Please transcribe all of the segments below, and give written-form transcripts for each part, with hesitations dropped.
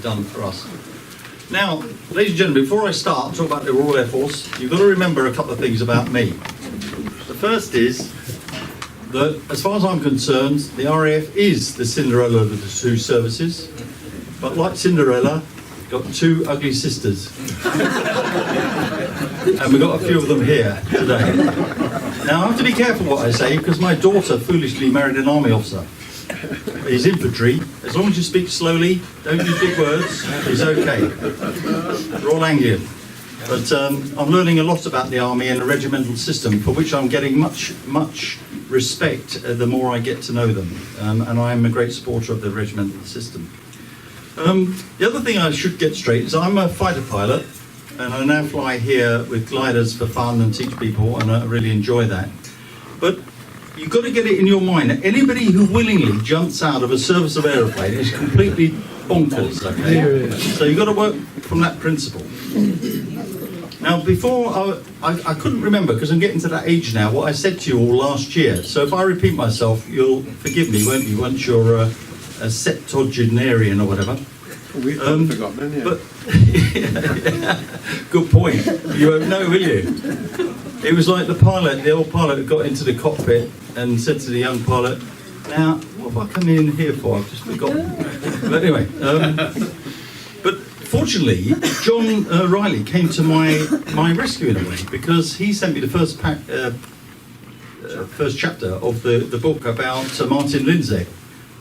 done for us. Now, ladies and gentlemen, before I start, talk about the Royal Air Force, you've got to remember a couple of things about me. The first is that, as far as I'm concerned, the RAF is the Cinderella of the two services, but like Cinderella, got two ugly sisters. And we've got a few of them here today. Now, I have to be careful what I say, because my daughter foolishly married an army officer. He's infantry. As long as you speak slowly, don't use big words, he's okay. We're all Anglian. But I'm learning a lot about the army and the regimental system, for which I'm getting much respect the more I get to know them. And I'm a great supporter of the regimental system. The other thing I should get straight is I'm a fighter pilot, and I now fly here with gliders for fun and teach people, and I really enjoy that. But you've got to get it in your mind that anybody who willingly jumps out of a service of aeroplane is completely bonkers, okay? So you've got to work from that principle. Now, before, I couldn't remember, because I'm getting to that age now, what I said to you all last year. So if I repeat myself, you'll forgive me, won't you, once you're a septuagenarian or whatever. We've forgotten, yeah. But, good point. You won't know, will you? It was like the old pilot who got into the cockpit and said to the young pilot, "Now, what have I come in here for? I've just forgotten." But anyway, but fortunately, John Riley came to my rescue in a way, because he sent me the first chapter of the book about Martin Lindsay,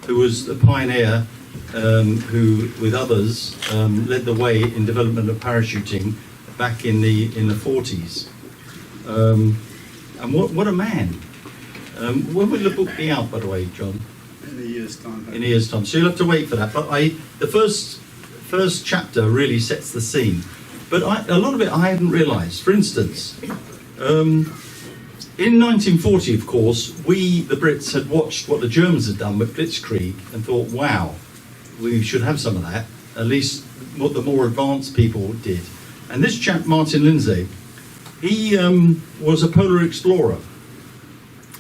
who was a pioneer who, with others, led the way in development of parachuting back in the 40s. And what a man! When will the book be out, by the way, John? In a year's time. In a year's time. So you'll have to wait for that. But the first chapter really sets the scene. But a lot of it I hadn't realised. For instance, in 1940, of course, we, the Brits, had watched what the Germans had done with Blitzkrieg and thought, wow, we should have some of that, at least what the more advanced people did. And this chap, Martin Lindsay, he was a polar explorer.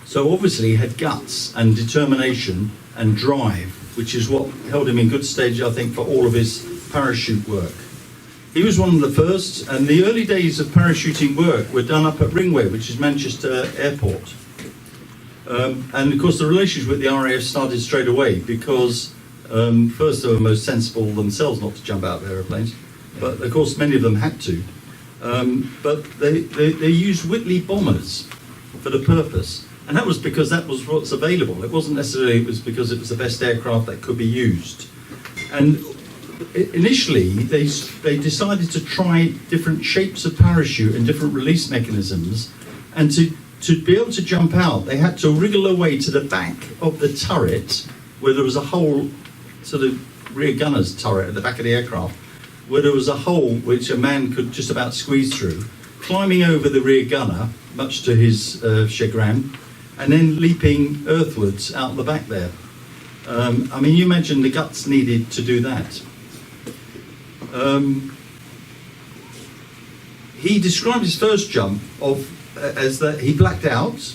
So obviously he had guts and determination and drive, which is what held him in good stage, I think, for all of his parachute work. He was one of the first, and the early days of parachuting work were done up at Ringway, which is Manchester Airport. And of course the relationship with the RAF started straight away, because first they were most sensible themselves not to jump out of aeroplanes, but of course many of them had to. But they used Whitley bombers for the purpose, and that was because that was what's available. It wasn't necessarily it was because it was the best aircraft that could be used. And initially they decided to try different shapes of parachute and different release mechanisms, and to be able to jump out they had to wriggle their way to the back of the turret, where there was a whole sort of rear gunner's turret at the back of the aircraft, where there was a hole which a man could just about squeeze through, climbing over the rear gunner, much to his chagrin, and then leaping earthwards out the back there. I mean, you mentioned the guts needed to do that. He described his first jump as that he blacked out,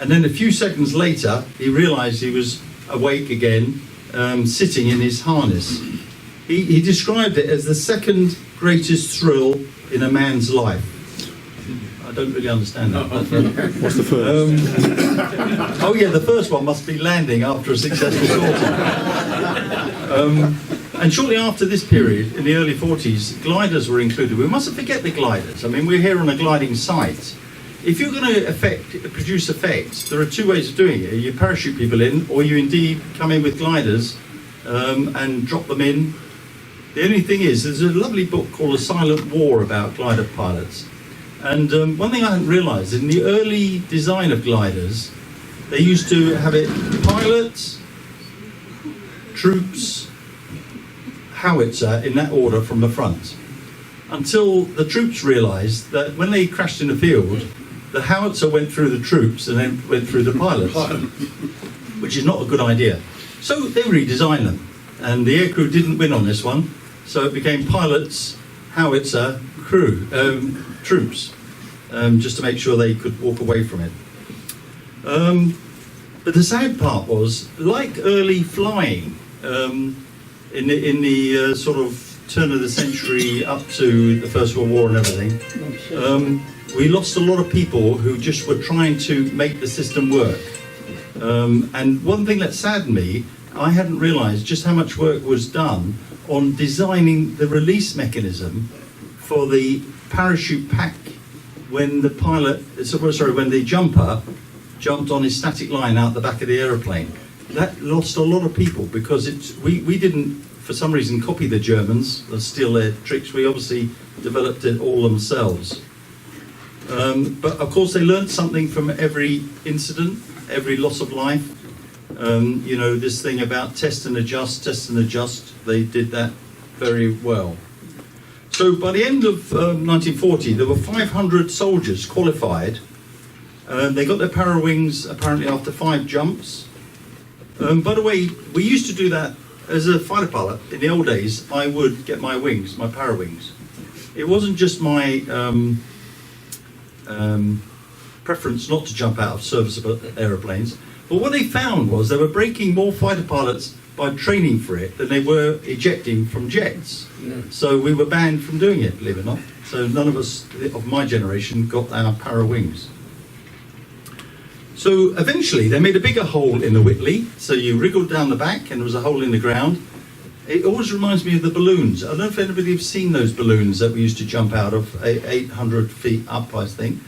and then a few seconds later he realised he was awake again, sitting in his harness. He described it as the second greatest thrill in a man's life. I don't really understand that. What's the first? Oh yeah, the first one must be landing after a successful sortie. And shortly after this period, in the early 40s, gliders were included. We mustn't forget the gliders. I mean, we're here on a gliding site. If you're going to produce effects, there are two ways of doing it. You parachute people in, or you indeed come in with gliders and drop them in. The only thing is, there's a lovely book called A Silent War about glider pilots. And one thing I hadn't realised, in the early design of gliders, they used to have it pilots, troops, howitzer, in that order from the front. Until the troops realised that when they crashed in the field, the howitzer went through the troops and then went through the pilots, which is not a good idea. So they redesigned them, and the aircrew didn't win on this one, so it became pilots, howitzer, crew, troops, just to make sure they could walk away from it. But the sad part was, like early flying, in the sort of turn of the century up to the First World War and everything, we lost a lot of people who just were trying to make the system work. And one thing that saddened me, I hadn't realised just how much work was done on designing the release mechanism for the parachute pack when the when the jumper jumped on his static line out the back of the aeroplane. That lost a lot of people because we didn't, for some reason, copy the Germans or steal their tricks. We obviously developed it all themselves. But of course they learned something from every incident, every loss of life. You know, this thing about test and adjust, they did that very well. So by the end of 1940, there were 500 soldiers qualified. They got their para wings apparently after 5 jumps. By the way, we used to do that as a fighter pilot. In the old days, I would get my wings, my para wings. It wasn't just my preference not to jump out of serviceable aeroplanes, but what they found was they were breaking more fighter pilots by training for it than they were ejecting from jets. Yeah. So we were banned from doing it, believe it or not. So none of us of my generation got our para wings. So eventually they made a bigger hole in the Whitley, so you wriggled down the back and there was a hole in the ground. It always reminds me of the balloons. I don't know if anybody has seen those balloons that we used to jump out of, 800 feet up, I think.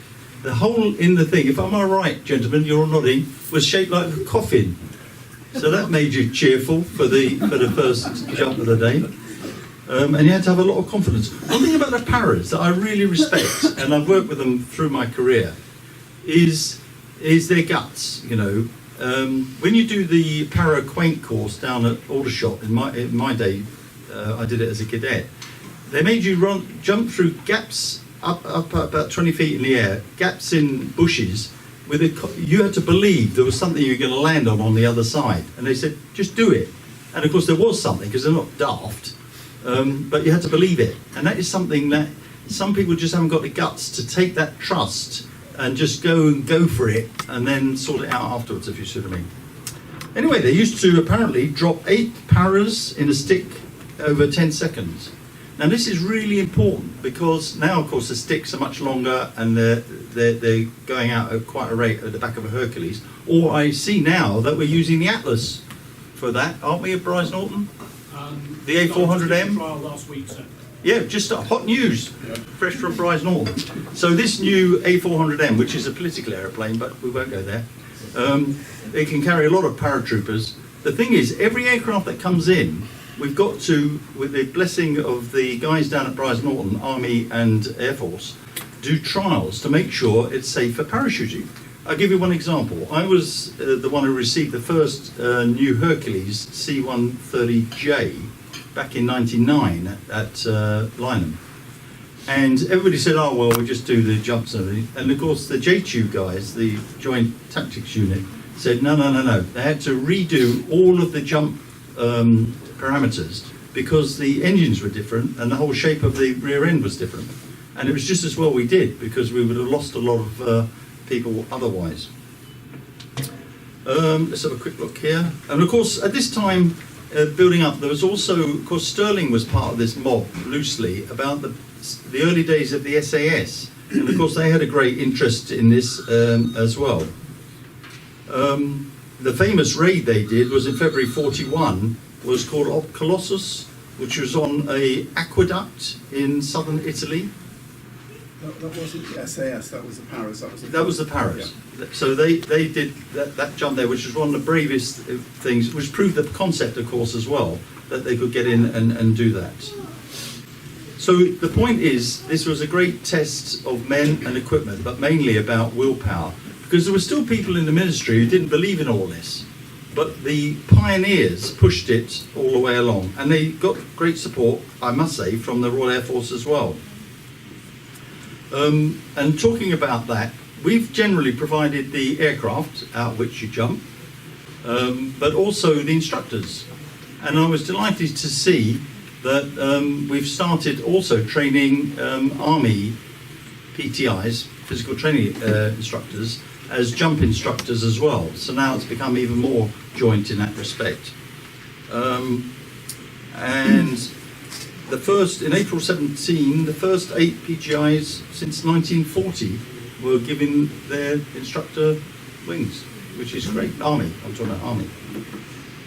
The hole in the thing, if I'm all right, gentlemen, you're all nodding, was shaped like a coffin. So that made you cheerful for the first jump of the day. And you had to have a lot of confidence. One thing about the paras that I really respect, and I've worked with them through my career, is their guts, you know. When you do the para quaint course down at Aldershot, in my day, I did it as a cadet, they made you jump through gaps up about 20 feet in the air, gaps in bushes, you had to believe there was something you were going to land on the other side. And they said, just do it. And of course there was something, because they're not daft, but you had to believe it. And that is something that some people just haven't got the guts to take that trust and just go for it and then sort it out afterwards, if you see what I mean. Anyway, they used to apparently drop 8 paras in a stick over 10 seconds. Now this is really important because now, of course, the sticks are much longer and they're going out at quite a rate at the back of a Hercules. Or I see now that we're using the Atlas for that, aren't we, at Bryce Norton? The A400M? Trial last week, sir. Yeah, just hot news, fresh from Bryce Norton. So this new A400M, which is a political aeroplane, but we won't go there, it can carry a lot of paratroopers. The thing is, every aircraft that comes in, we've got to, with the blessing of the guys down at Bryce Norton, Army and Air Force, do trials to make sure it's safe for parachuting. I'll give you one example. I was the one who received the first new Hercules C-130J back in 1999 at Leicestershire. And everybody said, oh, well, we'll just do the jumps and everything. And of course, the J-Tube guys, the Joint Tactics Unit, said, no. They had to redo all of the jump parameters because the engines were different and the whole shape of the rear end was different. And it was just as well we did, because we would have lost a lot of people otherwise. Let's have a quick look here. And of course, at this time, building up, there was also, of course, Sterling was part of this mob, loosely, about the early days of the SAS. And of course, they had a great interest in this as well. The famous raid they did was in February 41, was called Colossus, which was on a aqueduct in southern Italy. That wasn't the SAS, that was the Paras. That was the Paras. Yeah. So they did that jump there, which was one of the bravest things, which proved the concept, of course, as well, that they could get in and do that. So the point is, this was a great test of men and equipment, but mainly about willpower, because there were still people in the ministry who didn't believe in all this. But the pioneers pushed it all the way along, and they got great support, I must say, from the Royal Air Force as well. And talking about that, we've generally provided the aircraft out which you jump, but also the instructors. And I was delighted to see that we've started also training Army PTIs, physical training instructors, as jump instructors as well. So now it's become even more joint in that respect. And the first, in April 17, the first 8 PGIs since 1940 were given their instructor wings, which is great. Army, I'm talking about Army.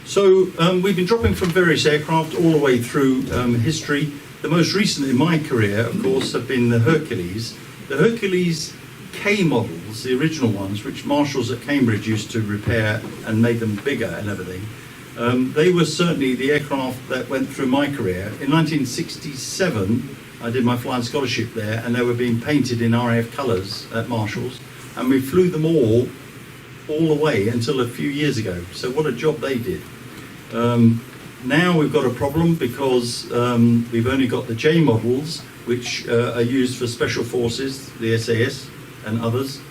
So we've been dropping from various aircraft all the way through history. The most recent in my career, of course, have been the Hercules. The Hercules K models, the original ones, which marshals at Cambridge used to repair and made them bigger and everything, they were certainly the aircraft that went through my career. In 1967, I did my flying scholarship there, and they were being painted in RAF colours at Marshalls, and we flew them all the way until a few years ago. So what a job they did. Now we've got a problem because we've only got the J models, which are used for special forces, the SAS and others.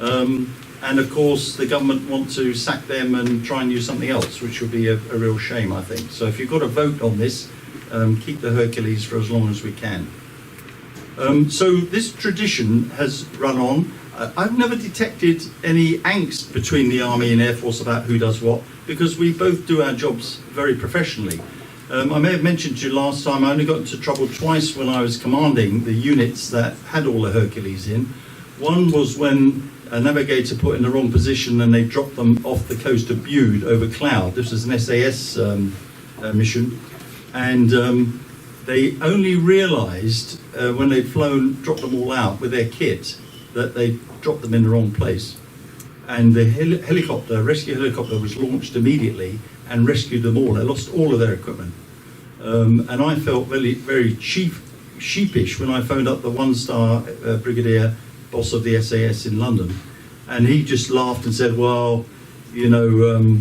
And of course the government want to sack them and try and use something else, which would be a real shame, I think. So if you've got a vote on this, keep the Hercules for as long as we can. So this tradition has run on. I've never detected any angst between the Army and Air Force about who does what, because we both do our jobs very professionally. I may have mentioned to you last time, I only got into trouble twice when I was commanding the units that had all the Hercules in. One was when a navigator put in the wrong position and they dropped them off the coast of Bude over cloud. This was an SAS mission, and they only realised when they'd dropped them all out with their kit, that they dropped them in the wrong place. And the rescue helicopter was launched immediately and rescued them all. They lost all of their equipment. And I felt very sheepish when I phoned up the one-star brigadier boss of the SAS in London. And he just laughed and said, well, you know,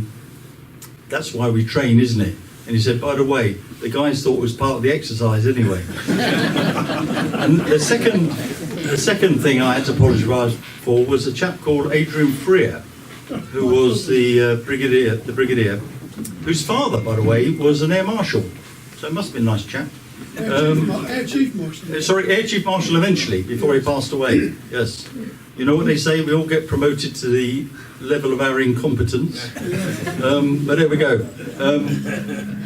that's why we train, isn't it? And he said, by the way, the guys thought it was part of the exercise anyway. And the second thing I had to apologise for was a chap called Adrian Freer, who was the brigadier, whose father, by the way, was an air marshal. So it must have been a nice chap. Air Chief Marshal. Sorry, Air Chief Marshal eventually, before he passed away. Yes. You know what they say, we all get promoted to the level of our incompetence. But there we go.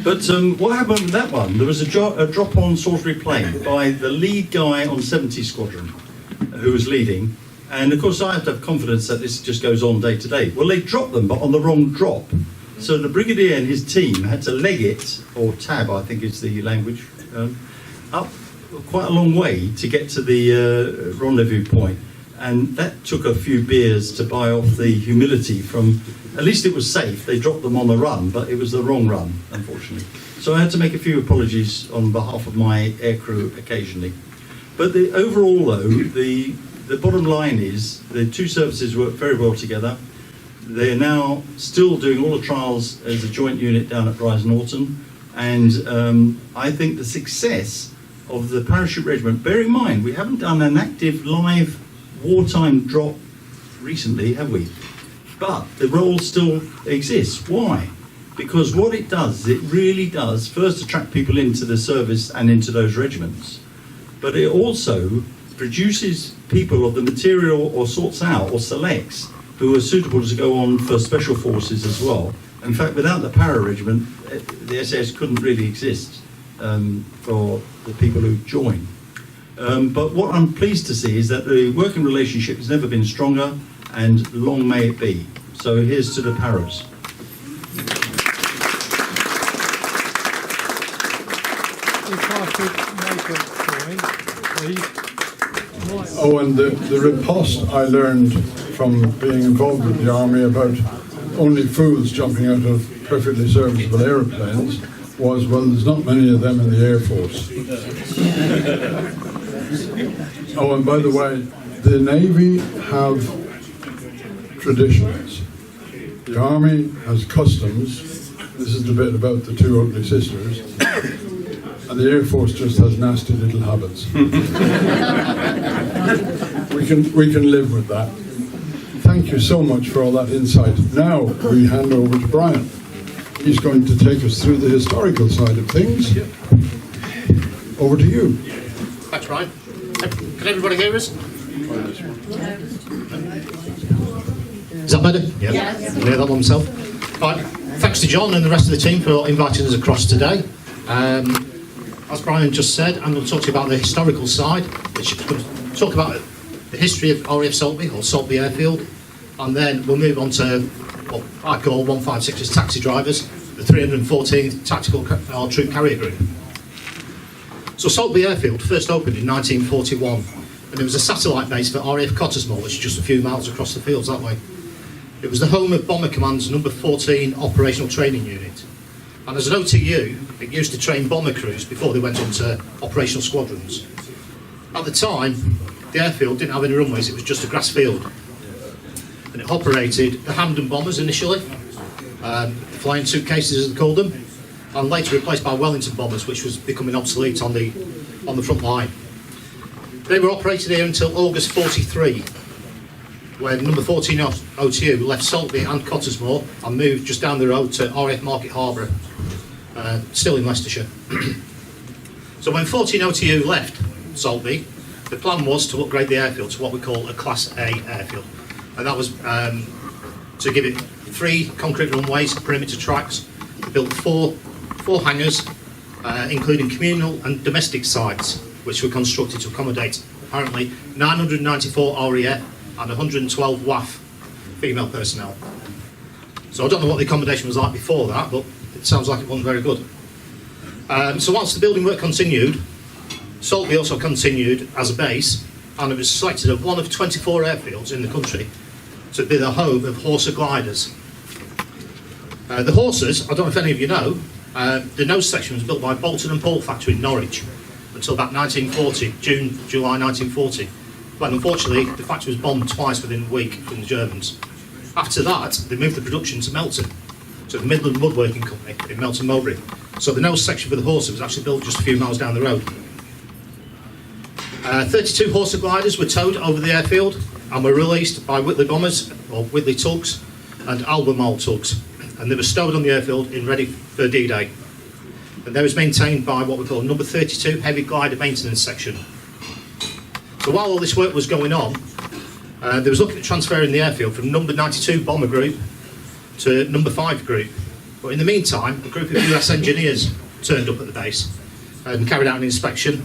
But what happened with that one? There was a drop on Salisbury Plain by the lead guy on 70 Squadron, who was leading. And of course I have to have confidence that this just goes on day to day. Well, they dropped them, but on the wrong drop. So the brigadier and his team had to leg it, or tab I think is the language, up quite a long way to get to the rendezvous point. And that took a few beers to buy off the humility from, at least it was safe, they dropped them on the run, but it was the wrong run, unfortunately. So I had to make a few apologies on behalf of my aircrew occasionally. But overall though, the bottom line is the two services work very well together. They're now still doing all the trials as a joint unit down at Brize Norton, and I think the success of the Parachute Regiment, bear in mind we haven't done an active live wartime drop recently, have we? But the role still exists. Why? Because what it does, it really does first attract people into the service and into those regiments, but it also produces people of the material or sorts out or selects who are suitable to go on for special forces as well. In fact, without the Para Regiment, the SAS couldn't really exist for the people who join. But what I'm pleased to see is that the working relationship has never been stronger, and long may it be. So here's to the Paras. If I could make a point, please. Oh, and the riposte I learned from being involved with the Army about only fools jumping out of perfectly serviceable aeroplanes was, well, there's not many of them in the Air Force. Oh, and by the way, the Navy have traditions. The Army has customs. This is the bit about the two ugly sisters. And the Air Force just has nasty little habits. We can live with that. Thank you so much for all that insight. Now we hand over to Brian. He's going to take us through the historical side of things. Over to you. Thanks, Brian. Can everybody hear us? Is that better? Yeah. Yes. Hear that one myself. Right. Thanks to John and the rest of the team for inviting us across today. As Brian just said, I'm going to talk to you about the historical side, which is going to talk about the history of RAF Saltby, or Saltby Airfield, and then we'll move on to what I call 156's taxi drivers, the 314th Tactical Troop Carrier Group. So Saltby Airfield first opened in 1941, and it was a satellite base for RAF Cottesmore, which is just a few miles across the fields that way. It was the home of Bomber Command's number 14 Operational Training Unit. And as an OTU, it used to train bomber crews before they went into operational squadrons. At the time, the airfield didn't have any runways, it was just a grass field. And it operated the Hampden bombers initially, the flying suitcases as they called them, and later replaced by Wellington bombers, which was becoming obsolete on the front line. They were operated here until August 43, when number 14 OTU left Saltby and Cottesmore and moved just down the road to RAF Market Harbour, still in Leicestershire. So when 14 OTU left Saltby, the plan was to upgrade the airfield to what we call a Class A airfield. And that was to give it 3 concrete runways, perimeter tracks. They built four hangars, including communal and domestic sites, which were constructed to accommodate apparently 994 RAF and 112 WAF female personnel. So I don't know what the accommodation was like before that, but it sounds like it wasn't very good. So whilst the building work continued, Saltby also continued as a base, and it was selected as one of 24 airfields in the country to be the home of Horser gliders. The Horsers, I don't know if any of you know, the nose section was built by Bolton and Paul factory in Norwich until about 1940, July 1940. But unfortunately, the factory was bombed twice within a week from the Germans. After that, they moved the production to Melton, to the Midland Woodworking Company in Melton Mowbray. So the nose section for the Horser was actually built just a few miles down the road. 32 Horser gliders were towed over the airfield and were released by Whitley bombers, or Whitley tugs, and Albemarle tugs. And they were stowed on the airfield in ready for D-Day. And they was maintained by what we call number 32 Heavy Glider Maintenance Section. So while all this work was going on, they was looking at transferring the airfield from number 92 Bomber Group to number 5 Group. But in the meantime, a group of US engineers turned up at the base and carried out an inspection.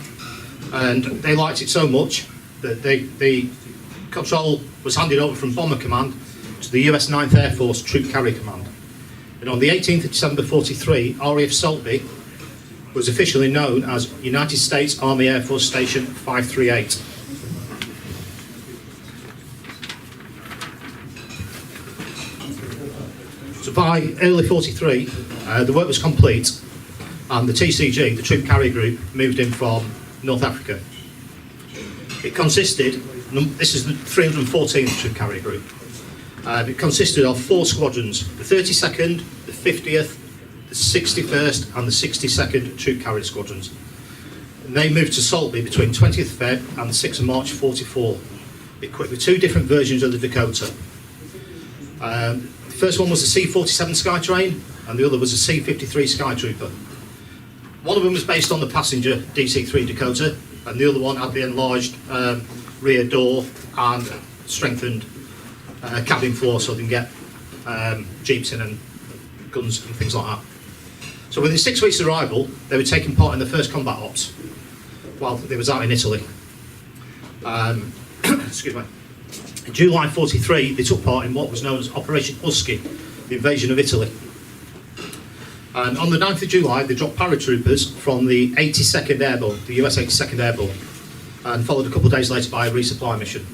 And they liked it so much that the control was handed over from Bomber Command to the US 9th Air Force Troop Carrier Command. And on the 18th of December 43, RAF Saltby was officially known as United States Army Air Force Station 538. So by early 43, the work was complete, and the TCG, the Troop Carrier Group, moved in from North Africa. It consisted, this is the 314th Troop Carrier Group, it consisted of 4 squadrons, the 32nd, the 50th, the 61st and the 62nd Troop Carrier Squadrons. And they moved to Saltby between 20th Feb and the 6th of March 44, equipped with 2 different versions of the Dakota. The first one was the C-47 Skytrain, and the other was a C-53 Skytrooper. One of them was based on the passenger DC-3 Dakota, and the other one had the enlarged rear door and strengthened cabin floor so they can get jeeps in and guns and things like that. So within 6 weeks of arrival, they were taking part in the first combat ops while they was out in Italy. Excuse me. In July 43, they took part in what was known as Operation Husky, the invasion of Italy. And on the 9th of July, they dropped paratroopers from the 82nd Airborne, the US 82nd Airborne, and followed a couple of days later by a resupply mission.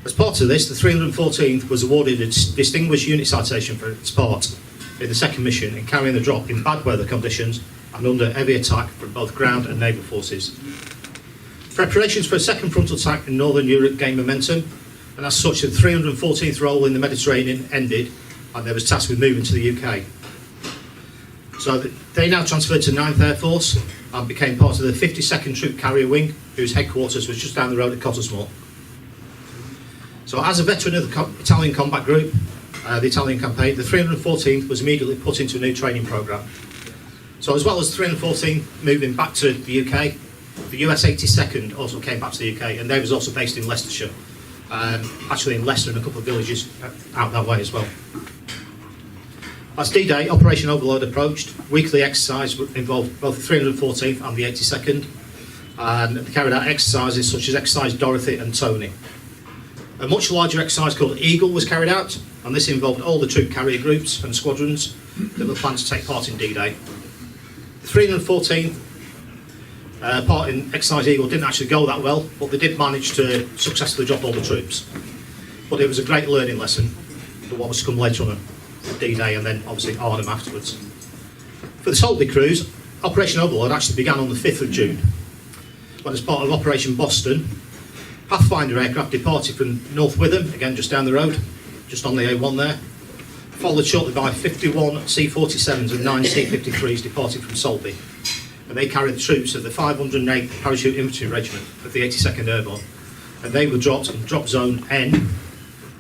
As part of this, the 314th was awarded a Distinguished Unit Citation for its part in the second mission in carrying the drop in bad weather conditions and under heavy attack from both ground and naval forces. Preparations for a second frontal attack in Northern Europe gained momentum, and as such the 314th role in the Mediterranean ended, and they was tasked with moving to the UK. So they now transferred to 9th Air Force and became part of the 52nd Troop Carrier Wing, whose headquarters was just down the road at Cottesmore. So as a veteran of the Italian Combat Group, the Italian campaign, the 314th was immediately put into a new training programme. So as well as the 314th moving back to the UK, the US 82nd also came back to the UK, and they was also based in Leicestershire, actually in Leicester and a couple of villages out that way as well. As D-Day, Operation Overlord approached, weekly exercise involved both the 314th and the 82nd, and they carried out exercises such as Exercise Dorothy and Tony. A much larger exercise called Eagle was carried out, and this involved all the troop carrier groups and squadrons that were planned to take part in D-Day. The 314th part in Exercise Eagle didn't actually go that well, but they did manage to successfully drop all the troops. But it was a great learning lesson for what was to come later on at D-Day and then obviously Arnhem afterwards. For the Saltby crews, Operation Overlord actually began on the 5th of June, when as part of Operation Boston, Pathfinder aircraft departed from North Witham, again just down the road, just on the A1 there, followed shortly by 51 C-47s and 9 C-53s departed from Saltby. And they carried the troops of the 508th Parachute Infantry Regiment of the 82nd Airborne, and they were dropped in Drop Zone N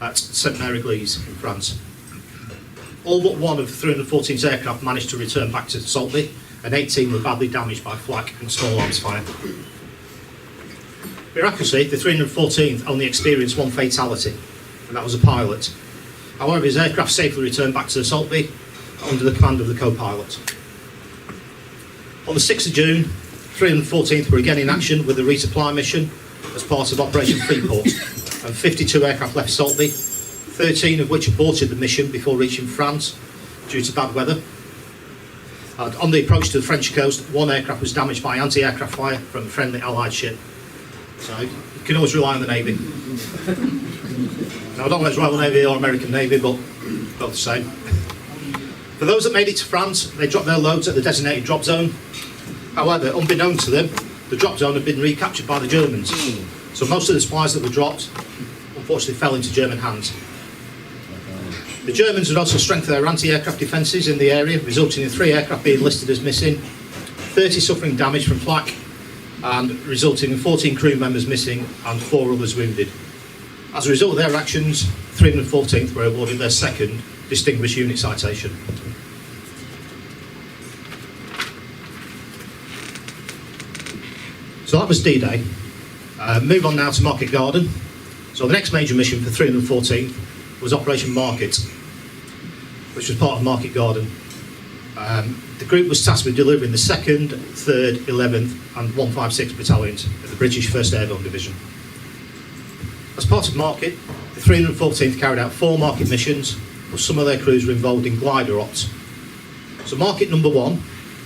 at Saint-Mary-Glise in France. All but one of the 314's aircraft managed to return back to Saltby, and 18 were badly damaged by flak and small arms fire. Miraculously, the 314th only experienced one fatality, and that was a pilot. However, his aircraft safely returned back to Saltby under the command of the co-pilot. On the 6th of June, 314th were again in action with a resupply mission as part of Operation Freeport, and 52 aircraft left Saltby, 13 of which aborted the mission before reaching France due to bad weather. And on the approach to the French coast, one aircraft was damaged by anti-aircraft fire from a friendly Allied ship. So you can always rely on the Navy. Now, I don't know if it's Royal Navy or American Navy, but both the same. For those that made it to France, they dropped their loads at the designated drop zone. However, unbeknown to them, the drop zone had been recaptured by the Germans. So most of the supplies that were dropped, unfortunately, fell into German hands. The Germans had also strengthened their anti-aircraft defences in the area, resulting in 3 aircraft being listed as missing, 30 suffering damage from flak, and resulting in 14 crew members missing and 4 others wounded. As a result of their actions, 314th were awarded their 2nd Distinguished Unit Citation. So that was D-Day. Move on now to Market Garden. So the next major mission for 314th was Operation Market, which was part of Market Garden. The group was tasked with delivering the 2nd, 3rd, 11th and 156 battalions of the British 1st Airborne Division. As part of Market, the 314th carried out 4 market missions, but some of their crews were involved in glider ops. So Market number 1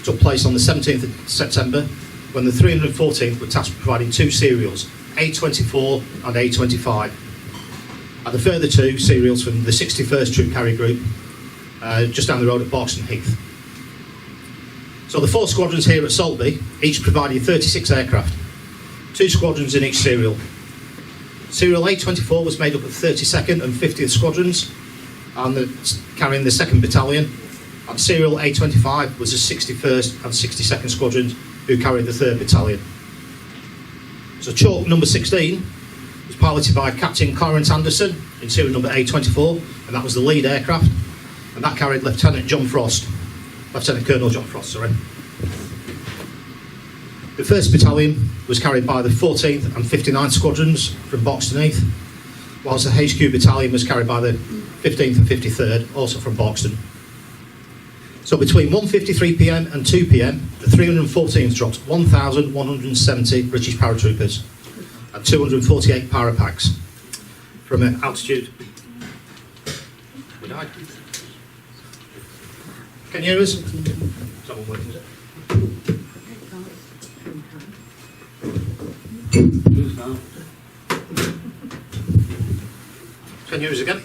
took place on the 17th of September, when the 314th were tasked with providing 2 serials, A24 and A25, and the further 2 serials from the 61st Troop Carrier Group, just down the road at Barkston Heath. So the 4 squadrons here at Saltby each provided 36 aircraft, 2 squadrons in each serial. Serial A24 was made up of 32nd and 50th squadrons, and carrying the 2nd Battalion, and serial A25 was the 61st and 62nd squadrons, who carried the 3rd Battalion. So chalk number 16 was piloted by Captain Clarence Anderson in serial number A24, and that was the lead aircraft, and that carried Lieutenant Colonel John Frost, sorry. The 1st Battalion was carried by the 14th and 59th Squadrons from Barkston Heath, whilst the HQ Battalion was carried by the 15th and 53rd, also from Barkston. So between 1:53 p.m. and 2 p.m, the 314th dropped 1,170 British paratroopers and 248 parapacks from an altitude. We died. Can you hear us? Someone working, is it? Can you hear us again?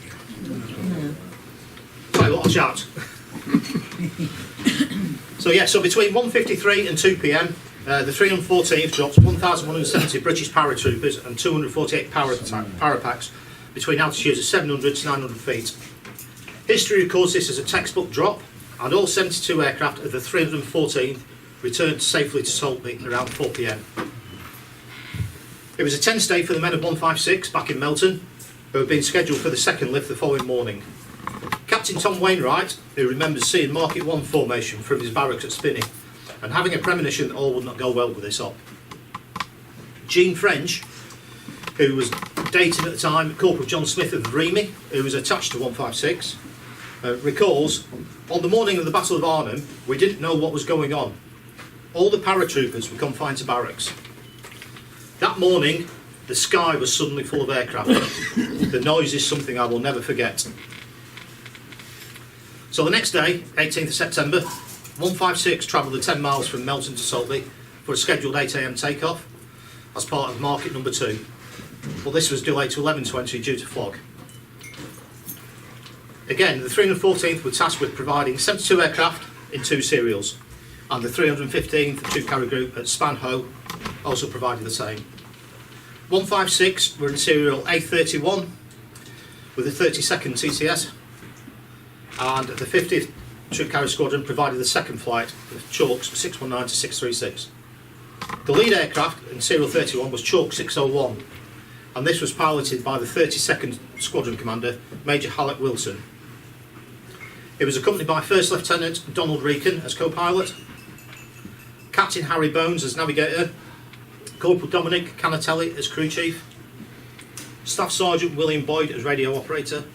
Sorry, what, I'll shout. So between 1:53 and 2 p.m, the 314th dropped 1,170 British paratroopers and 248 parapacks between altitudes of 700 to 900 feet. History records this as a textbook drop, and all 72 aircraft of the 314th returned safely to Saltby around 4 p.m. It was a tense day for the men of 156 back in Melton, who had been scheduled for the 2nd lift the following morning. Captain Tom Wainwright, who remembers seeing Market 1 formation from his barracks at Spinney, and having a premonition that all would not go well with this op. Jean French, who was dating at the time Corporal John Smith of Remy, who was attached to 156, recalls, on the morning of the Battle of Arnhem, we didn't know what was going on. All the paratroopers were confined to barracks. That morning, the sky was suddenly full of aircraft. The noise is something I will never forget. So the next day, 18th of September, 156 travelled the 10 miles from Melton to Saltby for a scheduled 8 AM takeoff as part of market number 2. But this was delayed to 11:20 due to fog. Again, the 314th were tasked with providing 72 aircraft in 2 serials, and the 315th Troop Carrier Group at Spanhoe also provided the same. 156 were in serial A31 with the 32nd TCS, and the 50th Troop Carrier Squadron provided the second flight with Chalks 619 to 636. The lead aircraft in serial 31 was Chalk 601, and this was piloted by the 32nd Squadron Commander, Major Halleck Wilson. It was accompanied by First Lieutenant Donald Reakin as co-pilot, Captain Harry Bones as navigator, Corporal Dominic Canatelli as crew chief, Staff Sergeant William Boyd as radio operator,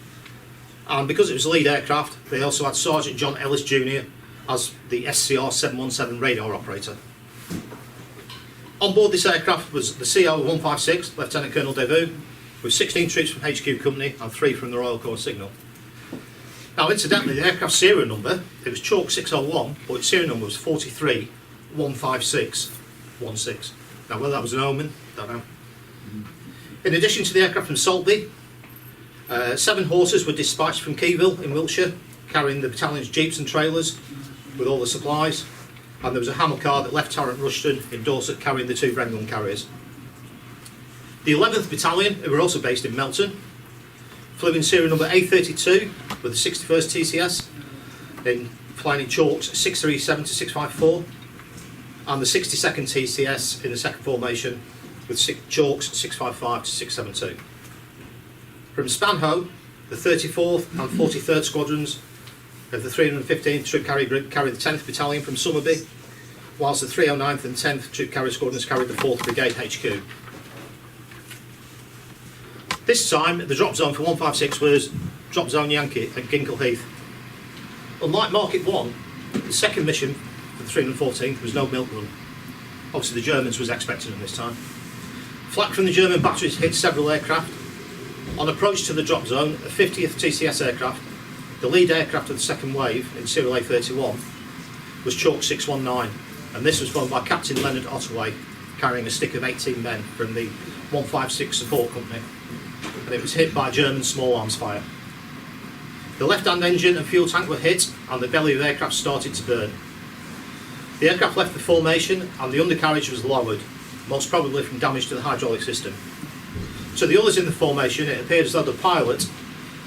and because it was a lead aircraft, they also had Sergeant John Ellis Jr. as the SCR 717 radar operator. On board this aircraft was the CO of 156, Lieutenant Colonel Devu, with 16 troops from HQ Company and 3 from the Royal Corps Signal. Now, incidentally, the aircraft serial number, it was Chalk 601, but its serial number was 4315616. Now, whether that was an omen, don't know. In addition to the aircraft from Saltby, 7 horses were dispatched from Keyville in Wiltshire, carrying the battalion's jeeps and trailers with all the supplies, and there was a hammer car that left Tarrant Rushton in Dorset carrying the 2 Bren gun carriers. The 11th Battalion, who were also based in Melton, flew in serial number A32 with the 61st TCS, in flying in Chalks 637 to 654, and the 62nd TCS in the second formation with Chalks 655 to 672. From Spanhoe, the 34th and 43rd Squadrons of the 315th Troop Carrier Group carried the 10th Battalion from Somerby, whilst the 309th and 10th Troop Carrier Squadrons carried the 4th Brigade HQ. This time, the drop zone for 156 was Drop Zone Yankee at Ginkle Heath. Unlike Market 1, the second mission for the 314th was no milk run. Obviously the Germans was expected at this time. Flak from the German batteries hit several aircraft. On approach to the drop zone, a 50th TCS aircraft, the lead aircraft of the second wave in serial A31, was Chalk 619, and this was flown by Captain Leonard Ottaway, carrying a stick of 18 men from the 156 support company, and it was hit by German small arms fire. The left-hand engine and fuel tank were hit, and the belly of the aircraft started to burn. The aircraft left the formation, and the undercarriage was lowered, most probably from damage to the hydraulic system. To the others in the formation, it appeared as though the pilot,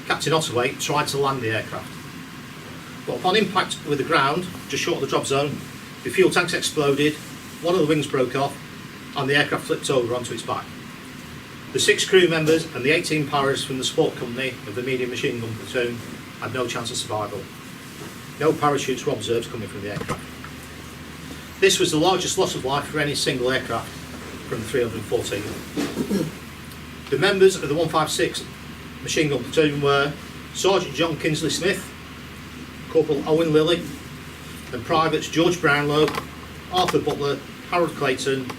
Captain Ottaway, tried to land the aircraft. But upon impact with the ground, just short of the drop zone, the fuel tanks exploded, one of the wings broke off, and the aircraft flipped over onto its back. The 6 crew members and the 18 paras from the support company of the medium machine gun platoon had no chance of survival. No parachutes were observed coming from the aircraft. This was the largest loss of life for any single aircraft from the 314. The members of the 156 machine gun platoon were Sergeant John Kinsley Smith, Corporal Owen Lilly, and Privates George Brownlow, Arthur Butler, Harold Clayton,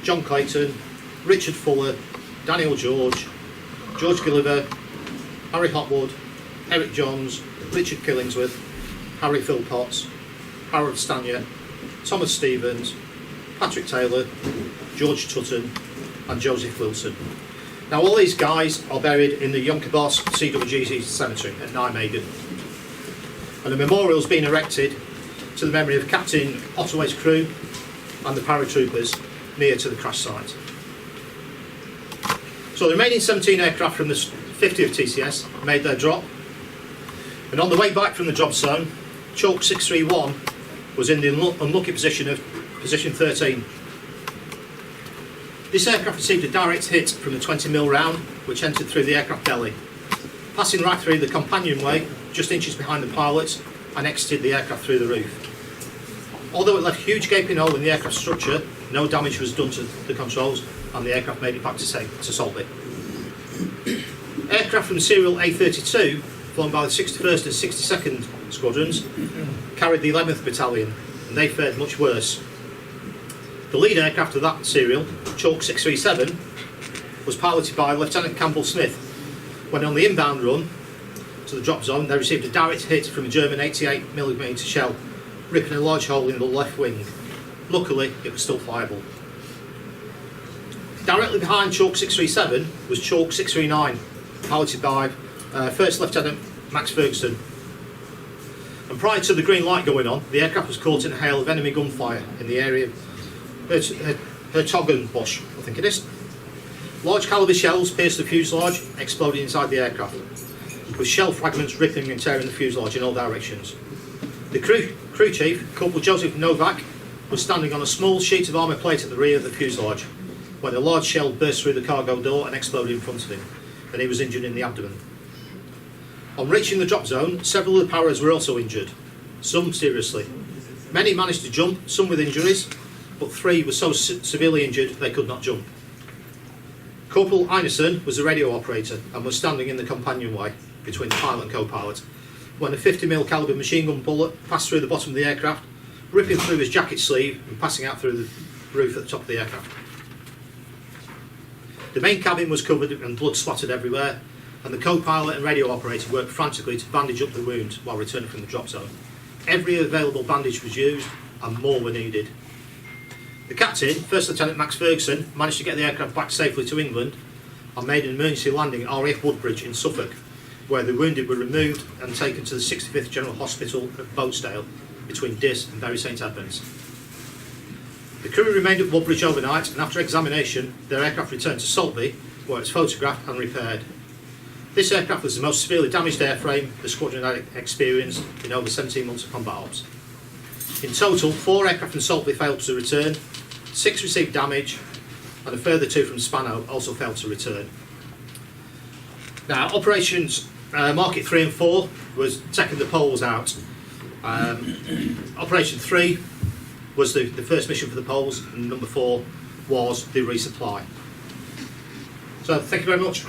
John Clayton, Richard Fuller, Daniel George, George Gilliver, Harry Hotwood, Eric Johns, Richard Killingsworth, Harry Philpotts, Harold Stanier, Thomas Stevens, Patrick Taylor, George Tutton, and Joseph Wilson. Now all these guys are buried in the Yonkabos CWGC cemetery at Nijmegen, and a memorial has been erected to the memory of Captain Ottaway's crew and the paratroopers near to the crash site. So the remaining 17 aircraft from the 50th TCS made their drop, and on the way back from the drop zone, Chalk 631 was in the unlucky position of position 13. This aircraft received a direct hit from the 20mm round, which entered through the aircraft belly, passing right through the companionway, just inches behind the pilots, and exited the aircraft through the roof. Although it left a huge gaping hole in the aircraft structure, no damage was done to the controls, and the aircraft made it back to Saltby. Aircraft from serial A32 flown by the 61st and 62nd Squadrons, carried the 11th Battalion, and they fared much worse. The lead aircraft of that serial, Chalk 637, was piloted by Lieutenant Campbell Smith. When on the inbound run to the drop zone, they received a direct hit from a German 88mm shell, ripping a large hole in the left wing. Luckily, it was still flyable. Directly behind Chalk 637 was Chalk 639, piloted by First Lieutenant Max Ferguson. And prior to the green light going on, the aircraft was caught in a hail of enemy gunfire in the area of Hertogenbosch, I think it is. Large calibre shells pierced the fuselage, exploding inside the aircraft, with shell fragments ripping and tearing the fuselage in all directions. The crew chief, Corporal Joseph Novak, was standing on a small sheet of armour plate at the rear of the fuselage when a large shell burst through the cargo door and exploded in front of him, and he was injured in the abdomen. On reaching the drop zone, several of the paras were also injured, some seriously. Many managed to jump, some with injuries, but 3 were so severely injured they could not jump. Corporal Einerson was the radio operator and was standing in the companionway between the pilot and co-pilot when a 50mm calibre machine gun bullet passed through the bottom of the aircraft, ripping through his jacket sleeve and passing out through the roof at the top of the aircraft. The main cabin was covered and blood splattered everywhere, and the co-pilot and radio operator worked frantically to bandage up the wound while returning from the drop zone. Every available bandage was used and more were needed. The captain, First Lieutenant Max Ferguson, managed to get the aircraft back safely to England and made an emergency landing at RAF Woodbridge in Suffolk, where the wounded were removed and taken to the 65th General Hospital at Boatsdale between Diss and Bury St Edmunds. The crew remained at Woodbridge overnight, and after examination, their aircraft returned to Saltby, where it was photographed and repaired. This aircraft was the most severely damaged airframe the squadron had experienced in over 17 months of combat ops. In total, 4 aircraft from Saltby failed to return, 6 received damage, and a further 2 from Spano also failed to return. Now, Operations Market 3 and 4 was taking the poles out. Operation 3 was the first mission for the poles, and number 4 was the resupply. So, thank you very much.